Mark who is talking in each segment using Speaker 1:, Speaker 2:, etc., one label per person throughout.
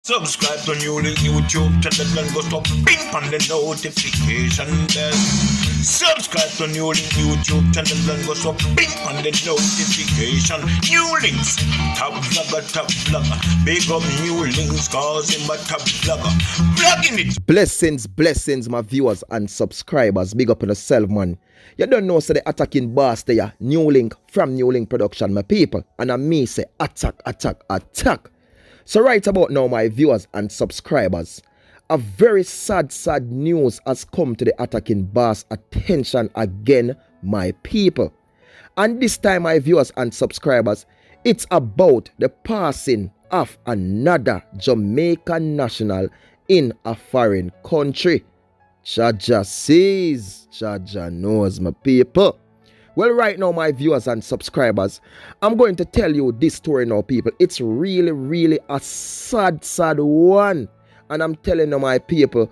Speaker 1: Subscribe to NEWLINK YouTube channel and go to ping on the notification bell. Subscribe to NEWLINK YouTube channel and go to ping on the notification. NEWLINKs, top vlogger. Big up NEWLINKs, cause him a top vlogger. Vlogging it.
Speaker 2: Blessings, my viewers and subscribers. Big up on yourself, man. You don't know, say the attacking boss there, NEWLINK from NEWLINK Production, my people. And I me say attack. So right about now, my viewers and subscribers, a very sad news has come to the attacking boss attention again, my people. And this time, my viewers and subscribers, it's about the passing of another Jamaican national in a foreign country. Jaja sees, Jaja knows, my people. Well, right now, my viewers and subscribers, I'm going to tell you this story now, people. It's really a sad one. And I'm telling you, my people,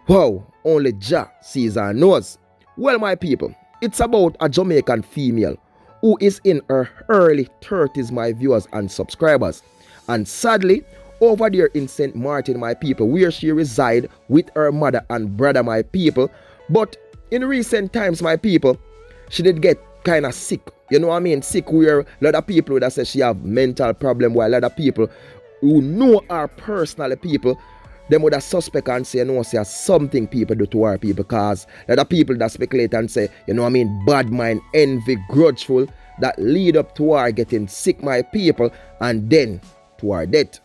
Speaker 2: wow, only Jah sees and knows. Well, my people, it's about a Jamaican female who is in her early 30s, my viewers and subscribers. And sadly, over there in St.Marteen, my people, where she resides with her mother and brother, my people. But in recent times, my people, she did get kind of sick. You know what I mean? Sick where a lot of people that say she have mental problem, while a lot of people who know her personally, people, them would have suspect and say, no, say something people do to her people, because a lot of people that speculate and say, you know what I mean, bad mind, envy, grudgeful, that lead up to her getting sick, my people, and then to her death.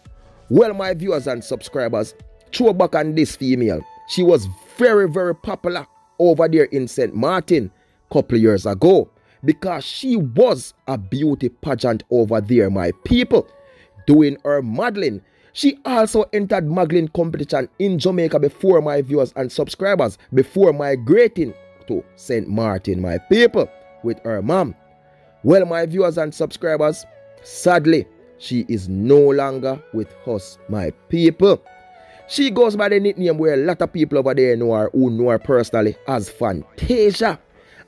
Speaker 2: Well, my viewers and subscribers, throw back on this female. She was very popular over there in St.Marteen couple of years ago, because she was a beauty pageant over there, my people, doing her modeling. She also entered modeling competition in Jamaica before, my viewers and subscribers, before migrating to St.Marteen, my people, with her mom. Well, my viewers and subscribers, sadly, she is no longer with us, my people. She goes by the nickname where a lot of people over there know her, who know her personally, as Fantasia.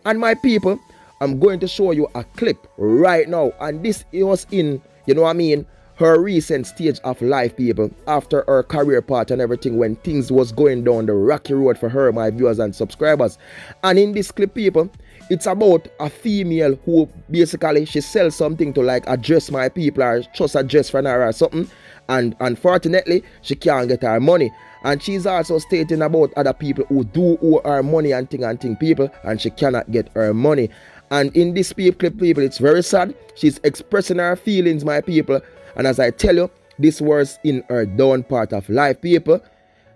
Speaker 2: And my people, I'm going to show you a clip right now. And this was in, you know what I mean, her recent stage of life, people. After her career part and everything, when things was going down the rocky road for her, my viewers and subscribers. And in this clip, people, it's about a female who basically, she sells something to like address my people, or just a dress for her or something. And unfortunately, she can't get her money. And she's also stating about other people who do owe her money and thing people, and she cannot get her money. And in this clip, people, it's very sad. She's expressing her feelings, my people. And as I tell you, this was in her down part of life, people.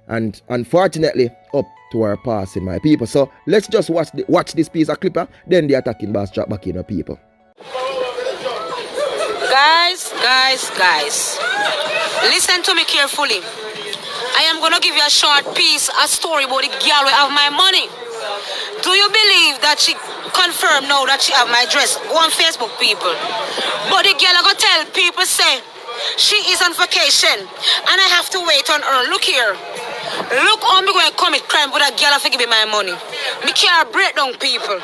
Speaker 2: And unfortunately, up to her passing, my people. So let's just watch this piece of clip, then the attacking boss drop back in, people.
Speaker 3: Guys, listen to me carefully. I am going to give you a short piece, a story about the girl who have my money. Do you believe that she confirmed now that she have my address? Go on Facebook, people. But the girl I going to tell people say she is on vacation and I have to wait on her. Look here. Look how me going to commit crime with a girl to give me my money. Me can't break down, people.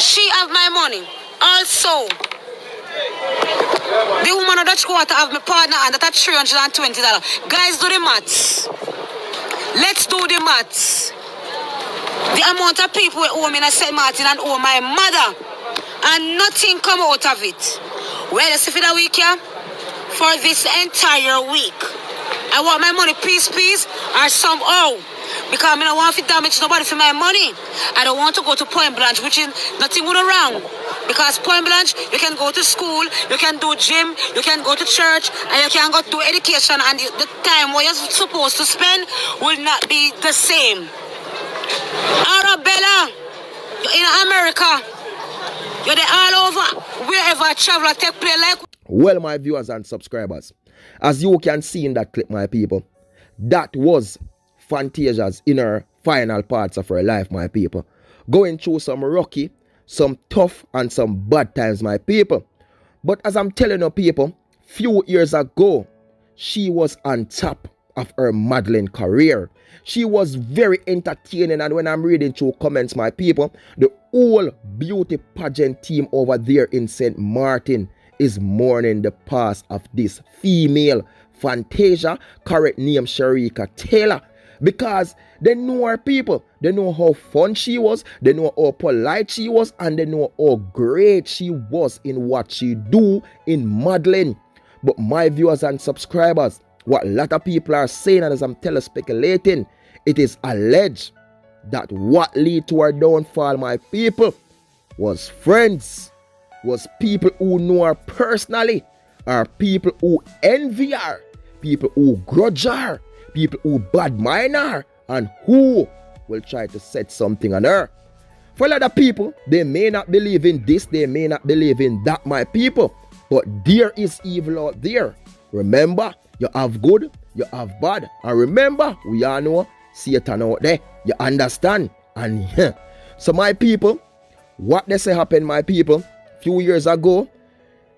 Speaker 3: She have my money. Also, the woman of Dutch quarter have my partner and that's $320. Guys, do the maths. Let's do the maths. The amount of people who owe me in St.Marteen and owe my mother, and nothing come out of it. Well, let's see for the week, yeah? For this entire week. I want my money piece, or somehow. Because I don't want to damage nobody for my money. I don't want to go to Point Blanche, which is nothing wrong. Because Point Blanche, you can go to school, you can do gym, you can go to church, and you can go to education, and the time what you're supposed to spend will not be the same. Arabella, you're in America. You're there all over, wherever I travel, I take place like...
Speaker 2: Well, my viewers and subscribers, as you can see in that clip, my people, that was Fantasia's in her final parts of her life, my people. Going through some rocky, some tough, and some bad times, my people. But as I'm telling you, people, few years ago, she was on top of her modeling career. She was very entertaining, and when I'm reading through comments, my people, the whole beauty pageant team over there in St.Marteen is mourning the pass of this female Fantasia, correct name Sharika Taylor. Because they know her people. They know how fun she was. They know how polite she was. And they know how great she was in what she do in modeling. But my viewers and subscribers, what a lot of people are saying, and as I'm telespeculating, it is alleged that what lead to her downfall, my people, was friends, was people who know her personally, or people who envy her, people who grudge her, people who bad mind her, and who will try to set something on her. For a lot of people, they may not believe in this, they may not believe in that, my people, but there is evil out there. Remember, you have good, you have bad, and remember, we all know Satan out there. You understand? And so my people, what they say happened, my people, few years ago,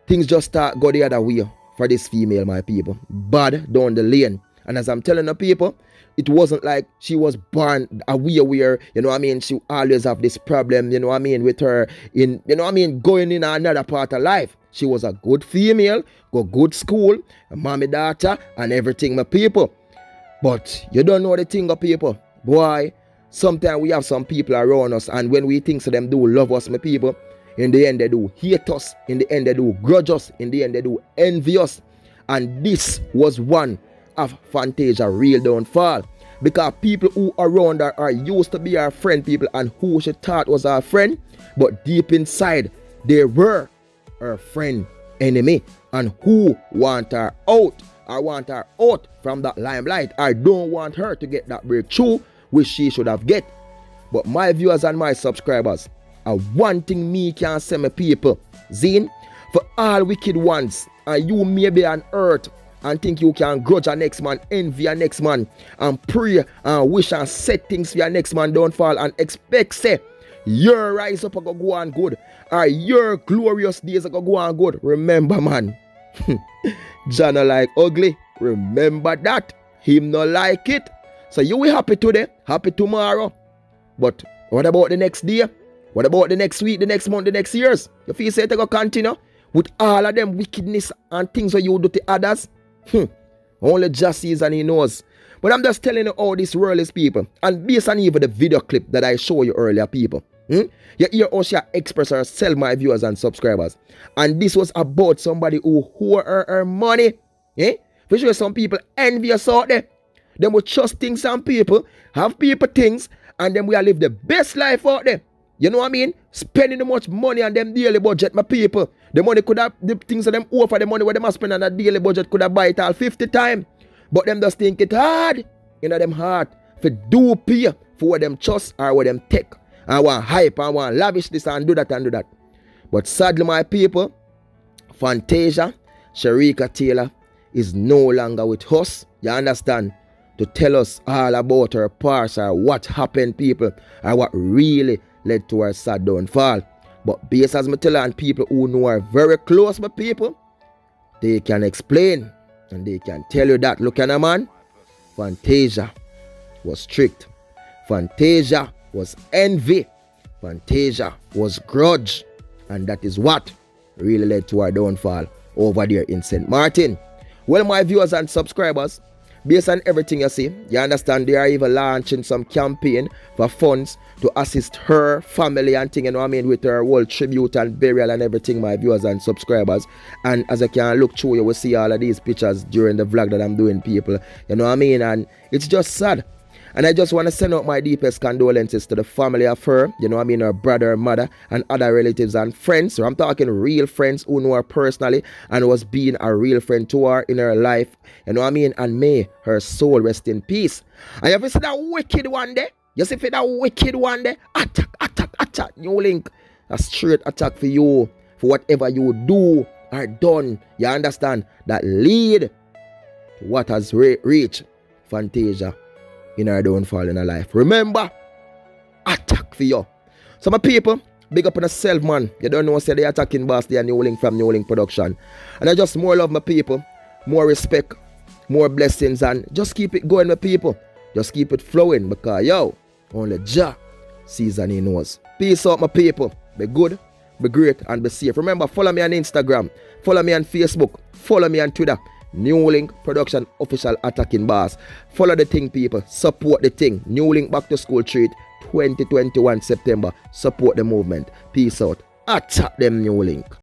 Speaker 2: things just start go the other way for this female, my people. Bad down the lane. And as I'm telling the people, it wasn't like she was born away where, you know what I mean, she always have this problem, you know what I mean, with her in, you know what I mean, going in another part of life. She was a good female, go good school, a mommy, daughter, and everything, my people. But you don't know the thing of people. Boy, sometimes we have some people around us, and when we think so them do love us, my people, in the end they do hate us, in the end they do grudge us, in the end they do envy us. And this was one of Fantasia real downfall, because people who around her are used to be our friend people and who she thought was our friend, but deep inside they were her friend enemy, and who want her out. I want her out from that limelight. I don't want her to get that breakthrough which she should have get. But my viewers and my subscribers, one thing me can say, my people, Zine, for all wicked ones, and you may be on earth and think you can grudge your next man, envy your next man, and pray and wish and set things for your next man downfall, and expect say your rise up and go on good, or your glorious days are go on good. Remember, man, John no like ugly. Remember that. Him no like it. So you will happy today, happy tomorrow. But what about the next day? What about the next week, the next month, the next years? You feel say they go continue with all of them wickedness and things that you do to others? Only just sees and he knows. But I'm just telling you how this world is, people. And based on even the video clip that I showed you earlier, people. You hear how she express herself, my viewers and subscribers. And this was about somebody who her money. For sure some people envious out there. Them will trust things and people, have people things, and then we will live the best life out there. You know what I mean? Spending too much money on them daily budget, my people. The money could have, the things that them offer, the money where they must spend on that daily budget could have buy it all 50 times. But them just think it hard, in them heart, for do pay for what them trust or what them take. I want hype, I want lavish this and do that and do that. But sadly, my people, Fantasia, Sharika Taylor, is no longer with us. You understand? To tell us all about her past or what happened, people, or what really led to her sad downfall. But based as me tell her, and people who know her very close, my people, they can explain and they can tell you that. Look at her, man. Fantasia was strict. Fantasia was envy. Fantasia was grudge. And that is what really led to her downfall over there in St.Marteen. Well, my viewers and subscribers, based on everything you see, you understand they are even launching some campaign for funds to assist her family and thing, you know what I mean, with her whole tribute and burial and everything, my viewers and subscribers. And as I can look through, you will see all of these pictures during the vlog that I'm doing, people. You know what I mean? And it's just sad. And I just want to send out my deepest condolences to the family of her, you know what I mean, her brother, her mother, and other relatives and friends. So I'm talking real friends who know her personally and was being a real friend to her in her life, you know what I mean, and may her soul rest in peace. And you see that wicked one there? You see that wicked one there? Attack, attack, attack. NEWLINK, a straight attack for you, for whatever you do or done, you understand, that lead to what has reached Fantasia in her downfall in her life. Remember, attack for you. So my people, big up on yourself, man. You don't know, say they attacking boss, they are NEWLINK from NEWLINK Production. And I just more love my people, more respect, more blessings, and just keep it going, my people. Just keep it flowing, because yo, only Jah sees and he knows. Peace out, my people. Be good, be great, and be safe. Remember, follow me on Instagram, follow me on Facebook, follow me on Twitter. NEWLINK Production Official Attacking Boss. Follow the thing, people. Support the thing. NEWLINK Back to School Treat 2021 September. Support the movement. Peace out. Attack them, NEWLINK.